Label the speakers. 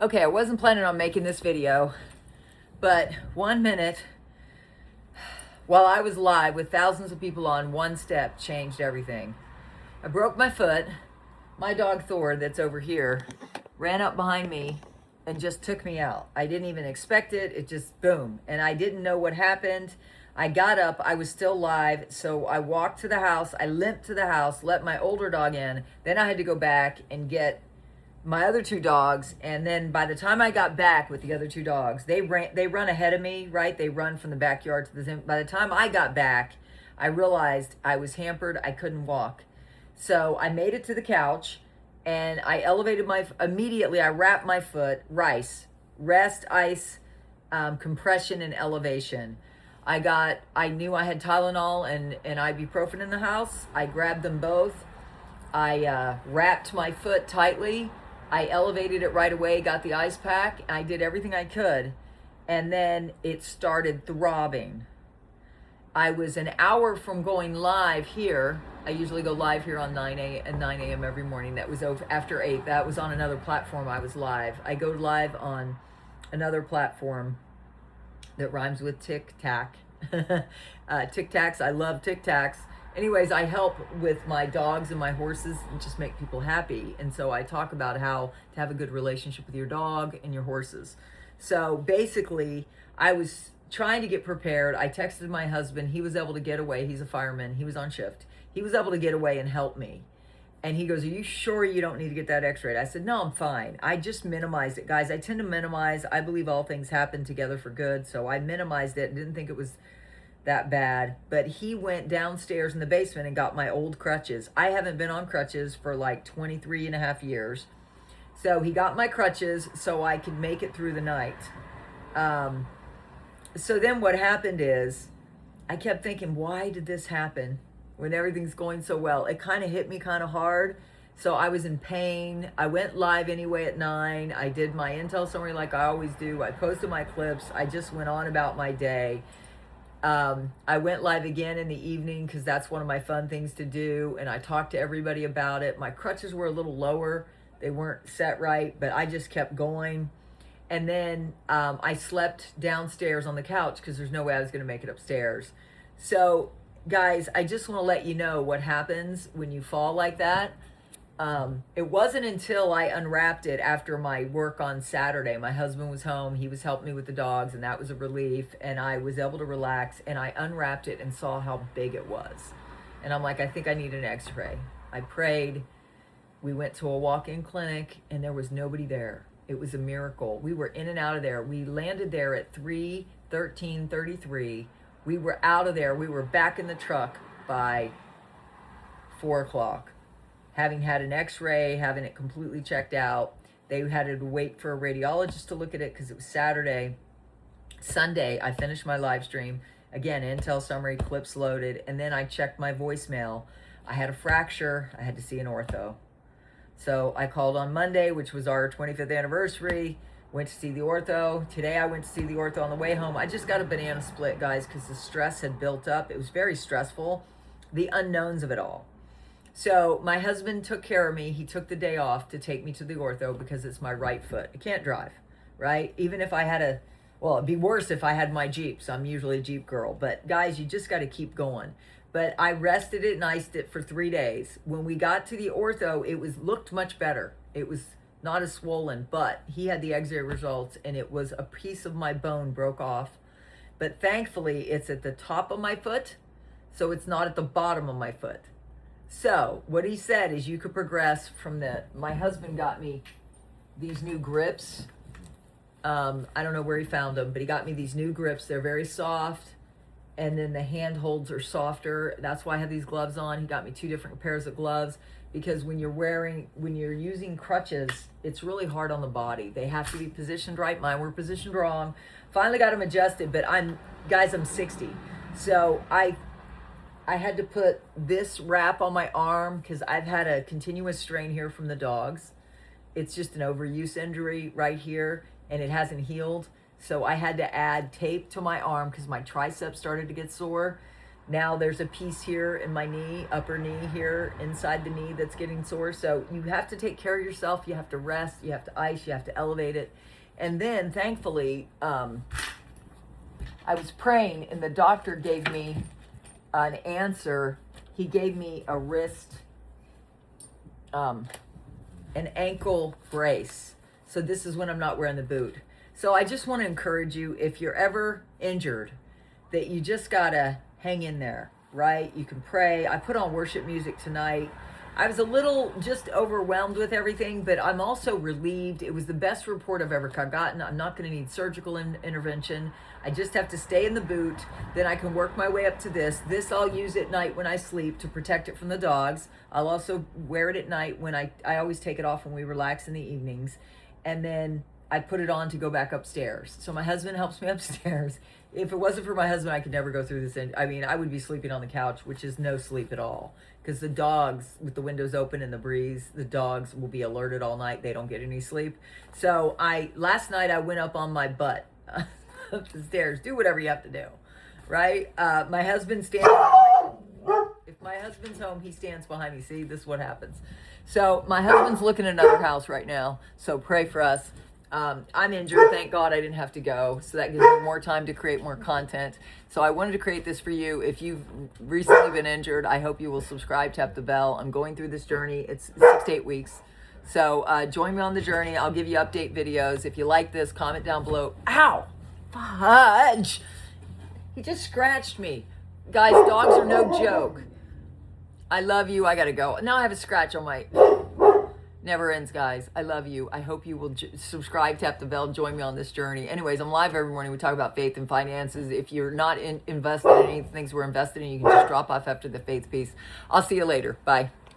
Speaker 1: Okay, I wasn't planning on making this video, but 1 minute while I was live with thousands of people on, one step changed everything. I broke my foot. My dog Thor, that's over here, ran up behind me and just took me out. I didn't even expect it. It just boom. And I didn't know what happened. I got up. I was still live. So I walked to the house. I limped to the house, let my older dog in. Then I had to go back and get my other two dogs. And then by the time I got back with the other two dogs, they run ahead of me, right? They run from the backyard to the tent. By the time I got back, I realized I was hampered. I couldn't walk. So I made it to the couch and I elevated immediately I wrapped my foot, rest, ice, compression, and elevation. I knew I had Tylenol and ibuprofen in the house. I grabbed them both. I wrapped my foot tightly. I elevated it right away, got the ice pack. I did everything I could. And then it started throbbing. I was an hour from going live here. I usually go live here on 9 a.m. every morning. That was over after 8. That was on another platform. I was live. I go live on another platform that rhymes with tic tac. Tic tacs. I love tic tacs. Anyways, I help with my dogs and my horses and just make people happy. And so I talk about how to have a good relationship with your dog and your horses. So basically, I was trying to get prepared. I texted my husband. He was able to get away. He's a fireman. He was on shift. He was able to get away and help me. And he goes, "Are you sure you don't need to get that x-rayed?" I said, "No, I'm fine." I just minimized it. Guys, I tend to minimize. I believe all things happen together for good. So I minimized it and didn't think it was that bad. But he went downstairs in the basement and got my old crutches. I haven't been on crutches for like 23 and a half years. So he got my crutches so I could make it through the night. So then what happened is I kept thinking, why did this happen when everything's going so well? It kind of hit me kind of hard. So I was in pain. I went live anyway at 9. I did my Intel summary like I always do. I posted my clips. I just went on about my day. I went live again in the evening because that's one of my fun things to do. And I talked to everybody about it. My crutches were a little lower. They weren't set right, but I just kept going. And then I slept downstairs on the couch because there's no way I was going to make it upstairs. So, guys, I just want to let you know what happens when you fall like that. It wasn't until I unwrapped it after my work on Saturday. My husband was home. He was helping me with the dogs, and that was a relief. And I was able to relax, and I unwrapped it and saw how big it was. And I'm like, I think I need an x-ray. I prayed. We went to a walk-in clinic, and there was nobody there. It was a miracle. We were in and out of there. We landed there at 3:13:33. We were out of there. We were back in the truck by 4 o'clock. Having had an x-ray, having it completely checked out. They had to wait for a radiologist to look at it because it was Saturday. Sunday, I finished my live stream. Again, Intel summary, clips loaded. And then I checked my voicemail. I had a fracture. I had to see an ortho. So I called on Monday, which was our 25th anniversary, went to see the ortho. Today I went to see the ortho on the way home. I just got a banana split, guys, because the stress had built up. It was very stressful, the unknowns of it all. So my husband took care of me. He took the day off to take me to the ortho because it's my right foot. I can't drive, right? Even if I had well, it'd be worse if I had my Jeep. So I'm usually a Jeep girl. But guys, you just got to keep going. But I rested it and iced it for 3 days. When we got to the ortho, it looked much better. It was not as swollen, but he had the x-ray results and it was a piece of my bone broke off. But thankfully, it's at the top of my foot, so it's not at the bottom of my foot. So what he said is you could progress from my husband got me these new grips. I don't know where he found them, but he got me these new grips. They're very soft. And then the handholds are softer. That's why I have these gloves on. He got me 2 different pairs of gloves because when you're using crutches, it's really hard on the body. They have to be positioned right. Mine were positioned wrong. Finally got them adjusted, but I'm 60. So I had to put this wrap on my arm because I've had a continuous strain here from the dogs. It's just an overuse injury right here, and it hasn't healed. So I had to add tape to my arm because my triceps started to get sore. Now there's a piece here in my knee, upper knee here, inside the knee that's getting sore. So you have to take care of yourself. You have to rest. You have to ice. You have to elevate it. And then, thankfully, I was praying, and the doctor gave me an answer. He gave me a wrist, an ankle brace. So this is when I'm not wearing the boot. So I just want to encourage you, if you're ever injured, that you just gotta hang in there, right? You can pray. I put on worship music tonight. I was a little just overwhelmed with everything, but I'm also relieved. It was the best report I've ever gotten. I'm not going to need surgical intervention. I just have to stay in the boot. Then I can work my way up to this. This I'll use at night when I sleep to protect it from the dogs. I'll also wear it at night when I always take it off when we relax in the evenings. And then I put it on to go back upstairs. So my husband helps me upstairs. If it wasn't for my husband, I could never go through this. I mean, I would be sleeping on the couch, which is no sleep at all. Because the dogs, with the windows open and the breeze, the dogs will be alerted all night. They don't get any sleep. So last night I went up on my butt up the stairs. Do whatever you have to do, right? My husband stands behind me. If my husband's home, he stands behind me. See, this is what happens. So my husband's looking at another house right now. So pray for us. I'm injured. Thank God I didn't have to go. So that gives me more time to create more content. So I wanted to create this for you. If you've recently been injured, I hope you will subscribe, tap the bell. I'm going through this journey. It's 6 to 8 weeks. So join me on the journey. I'll give you update videos. If you like this, comment down below. Ow! Fudge! He just scratched me. Guys, dogs are no joke. I love you. I got to go. Now I have a scratch on my... Never ends, guys. I love you. I hope you will subscribe, tap the bell, join me on this journey. Anyways, I'm live every morning. We talk about faith and finances. If you're not invested in any things we're invested in, you can just drop off after the faith piece. I'll see you later. Bye.